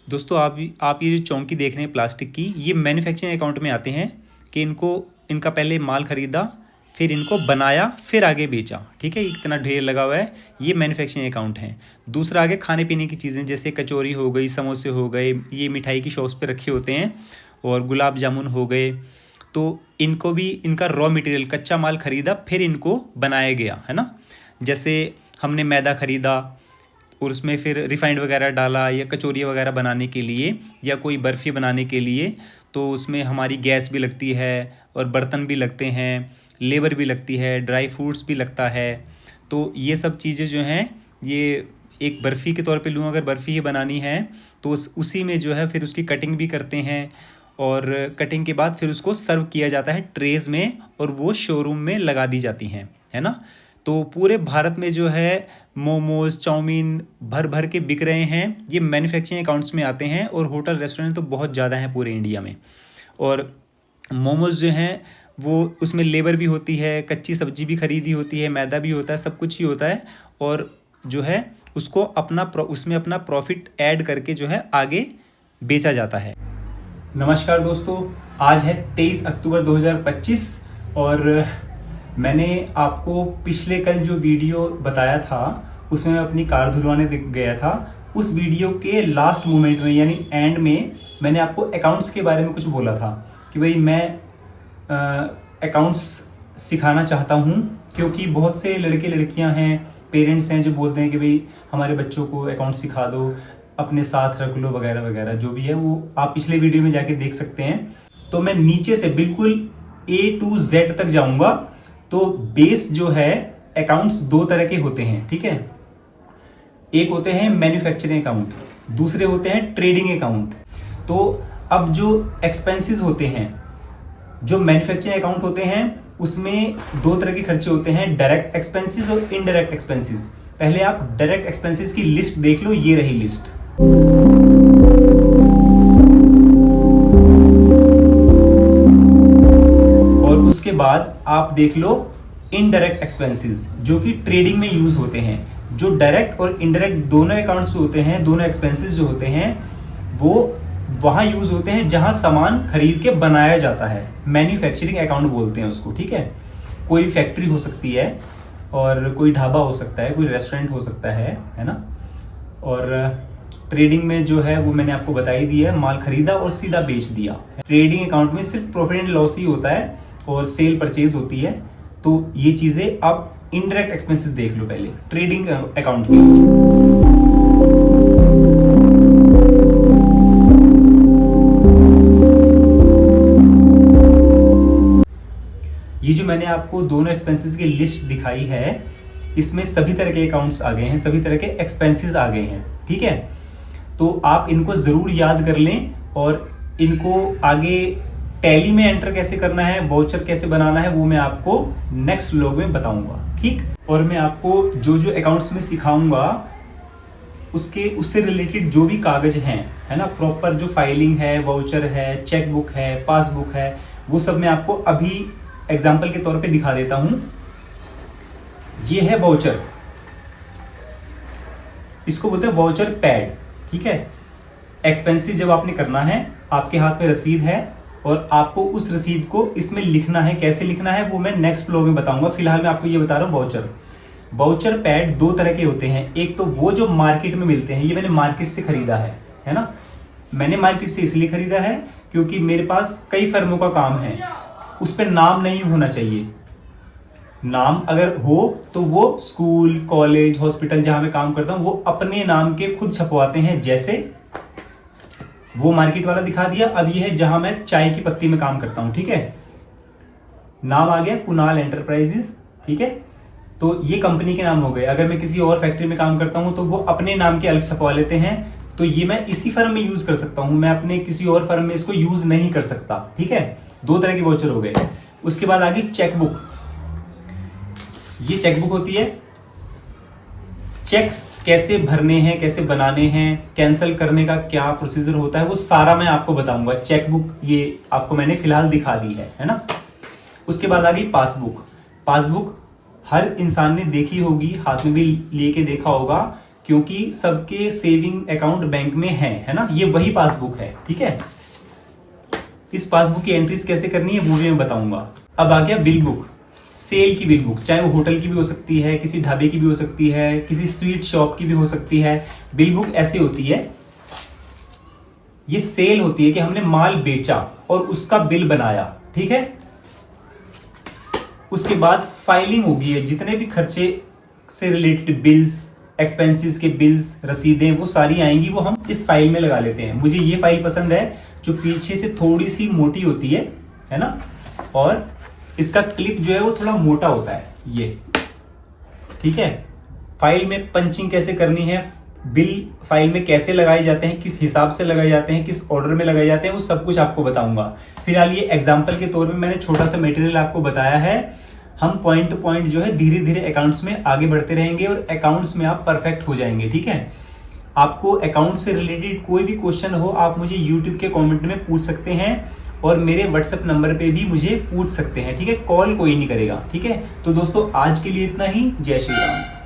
दोस्तों आप ये जो चौंकी देख रहे हैं प्लास्टिक की, ये मैन्युफैक्चरिंग अकाउंट में आते हैं कि इनका पहले माल ख़रीदा, फिर इनको बनाया, फिर आगे बेचा। ठीक है, इतना ढेर लगा हुआ है, ये मैन्युफैक्चरिंग अकाउंट हैं। दूसरा आगे खाने पीने की चीज़ें जैसे कचौरी हो गई, समोसे हो गए, ये मिठाई की शॉप्स पे रखे होते हैं, और गुलाब जामुन हो गए। तो इनको भी इनका रॉ मटेरियल कच्चा माल ख़रीदा, फिर इनको बनाया गया, है ना। जैसे हमने मैदा ख़रीदा और उसमें फिर रिफाइंड वगैरह डाला, या कचौरियाँ वगैरह बनाने के लिए, या कोई बर्फ़ी बनाने के लिए, तो उसमें हमारी गैस भी लगती है और बर्तन भी लगते हैं, लेबर भी लगती है, ड्राई फ्रूट्स भी लगता है। तो ये सब चीज़ें जो हैं, ये एक बर्फ़ी के तौर पे लूँ, अगर बर्फ़ी ही बनानी है तो उसी में जो है फिर उसकी कटिंग भी करते हैं, और कटिंग के बाद फिर उसको सर्व किया जाता है ट्रेज़ में, और वो शोरूम में लगा दी जाती हैं, है ना। तो पूरे भारत में जो है मोमोज़, चाउमीन भर भर के बिक रहे हैं, ये मैन्युफैक्चरिंग अकाउंट्स में आते हैं। और होटल रेस्टोरेंट तो बहुत ज़्यादा हैं पूरे इंडिया में। और मोमोज़ जो हैं वो उसमें लेबर भी होती है, कच्ची सब्जी भी खरीदी होती है, मैदा भी होता है, सब कुछ ही होता है। और जो है उसको उसमें अपना प्रॉफिट ऐड करके जो है आगे बेचा जाता है। नमस्कार दोस्तों, आज है 23 अक्टूबर 2025, और मैंने आपको पिछले कल जो वीडियो बताया था उसमें मैं अपनी कार धुलवाने गया था। उस वीडियो के लास्ट मोमेंट में यानी एंड में मैंने आपको अकाउंट्स के बारे में कुछ बोला था कि भाई मैं अकाउंट्स सिखाना चाहता हूँ, क्योंकि बहुत से लड़के लड़कियाँ हैं, पेरेंट्स हैं जो बोलते हैं कि भाई हमारे बच्चों को अकाउंट सिखा दो, अपने साथ रख लो, वगैरह वगैरह। जो भी है वो आप पिछले वीडियो में जाके देख सकते हैं। तो मैं नीचे से बिल्कुल A to Z तक जाऊंगा। तो बेस जो है, अकाउंट्स दो तरह के होते हैं, ठीक है। एक होते हैं मैन्युफैक्चरिंग अकाउंट, दूसरे होते हैं ट्रेडिंग अकाउंट। तो अब जो एक्सपेंसेस होते हैं, जो मैन्युफैक्चरिंग अकाउंट होते हैं, उसमें दो तरह के खर्चे होते हैं, डायरेक्ट एक्सपेंसेस और इनडायरेक्ट एक्सपेंसेस। पहले आप डायरेक्ट एक्सपेंसेस की लिस्ट देख लो, ये रही लिस्ट। और उसके बाद आप देख लो इनडायरेक्ट एक्सपेंसेस, जो कि ट्रेडिंग में यूज होते हैं। जो डायरेक्ट और इनडायरेक्ट दोनों अकाउंट्स होते हैं, दोनों एक्सपेंसेस जो होते हैं, वो वहां यूज होते हैं जहां सामान खरीद के बनाया जाता है। मैन्युफैक्चरिंग अकाउंट बोलते हैं उसको, ठीक है। कोई फैक्ट्री हो सकती है, और कोई ढाबा हो सकता है, कोई रेस्टोरेंट हो सकता है ना। और ट्रेडिंग में जो है वो मैंने आपको बता ही दिया है, माल खरीदा और सीधा बेच दिया। ट्रेडिंग अकाउंट में सिर्फ प्रॉफिट एंड लॉस ही होता है और सेल परचेज होती है। तो ये चीजें आप इनडायरेक्ट एक्सपेंसेस देख लो पहले ट्रेडिंग अकाउंट के लिए। ये जो मैंने आपको दोनों एक्सपेंसेस की लिस्ट दिखाई है, इसमें सभी तरह के अकाउंट्स आ गए हैं, सभी तरह के एक्सपेंसेस आ गए हैं, ठीक है। तो आप इनको जरूर याद कर लें, और इनको आगे टैली में एंटर कैसे करना है, वाउचर कैसे बनाना है, वो मैं आपको नेक्स्ट व्लॉग में बताऊंगा, ठीक। और मैं आपको जो जो अकाउंट्स में सिखाऊंगा उससे रिलेटेड जो भी कागज हैं, है ना, प्रॉपर जो फाइलिंग है, वाउचर है, चेकबुक है, पासबुक है, वो सब मैं आपको अभी एग्जाम्पल के तौर पे दिखा देता हूं। ये है वाउचर, इसको बोलते हैं वाउचर पैड, ठीक है। एक्सपेंसिव जब आपने करना है, आपके हाथ में रसीद है, और आपको उस रसीद को इसमें लिखना है। कैसे लिखना है वो मैं नेक्स्ट व्लॉग में बताऊंगा। फिलहाल मैं आपको ये बता रहा हूँ वाउचर पैड दो तरह के होते हैं। एक तो वो जो मार्केट में मिलते हैं, ये मैंने मार्केट से खरीदा है ना। मैंने मार्केट से इसलिए खरीदा है क्योंकि मेरे पास कई फर्मों का काम है, उस पर नाम नहीं होना चाहिए। नाम अगर हो तो वो स्कूल, कॉलेज, हॉस्पिटल जहां मैं काम करता हूं, वो अपने नाम के खुद छपवाते हैं। जैसे वो मार्केट वाला दिखा दिया, अब ये है जहां मैं चाय की पत्ती में काम करता हूं, ठीक है। नाम आ गया कुणाल एंटरप्राइजेस, ठीक है। तो ये कंपनी के नाम हो गए। अगर मैं किसी और फैक्ट्री में काम करता हूं तो वो अपने नाम के अलग छपवा लेते हैं। तो ये मैं इसी फर्म में यूज कर सकता हूं, मैं अपने किसी और फर्म में इसको यूज नहीं कर सकता, ठीक है। दो तरह के वाउचर हो गए। उसके बाद आ गई चेकबुक। ये चेकबुक होती है, चेक्स कैसे भरने हैं, कैसे बनाने हैं, कैंसिल करने का क्या प्रोसीजर होता है, वो सारा मैं आपको बताऊंगा। चेकबुक ये आपको मैंने फिलहाल दिखा दी है ना। उसके बाद आ गई पासबुक। पासबुक हर इंसान ने देखी होगी, हाथ में भी लेके देखा होगा, क्योंकि सबके सेविंग अकाउंट बैंक में है ना। ये वही पासबुक है, ठीक है। इस पासबुक की एंट्रीज कैसे करनी है वो भी मैं बताऊंगा। अब आ गया बिल बुक, सेल की बिल बुक, चाहे वो होटल की भी हो सकती है, किसी ढाबे की भी हो सकती है, किसी स्वीट शॉप की भी हो सकती है। बिल बुक ऐसे होती है, ये सेल होती है कि हमने माल बेचा और उसका बिल बनाया, ठीक है। उसके बाद फाइलिंग होगी है, जितने भी खर्चे से रिलेटेड बिल्स, एक्सपेंसेस के बिल्स, रसीदें, वो सारी आएंगी, वो हम इस फाइल में लगा लेते हैं। मुझे ये फाइल पसंद है जो पीछे से थोड़ी सी मोटी होती है ना, और इसका क्लिप जो है वो थोड़ा मोटा होता है, ये, ठीक है। फाइल में पंचिंग कैसे करनी है, बिल फाइल में कैसे लगाए जाते हैं, किस हिसाब से लगाए जाते हैं, किस ऑर्डर में लगाए जाते हैं, वो सब कुछ आपको बताऊंगा। फिलहाल ये एग्जाम्पल के तौर पे मैंने छोटा सा मटेरियल आपको बताया है। हम पॉइंट टू पॉइंट जो है धीरे धीरे अकाउंट्स में आगे बढ़ते रहेंगे और अकाउंट्स में आप परफेक्ट हो जाएंगे, ठीक है। आपको अकाउंट से रिलेटेड कोई भी क्वेश्चन हो, आप मुझे यूट्यूब के कॉमेंट में पूछ सकते हैं और मेरे व्हाट्सएप नंबर पे भी मुझे पूछ सकते हैं, ठीक है। कॉल कोई नहीं करेगा, ठीक है। तो दोस्तों आज के लिए इतना ही। जय श्री राम।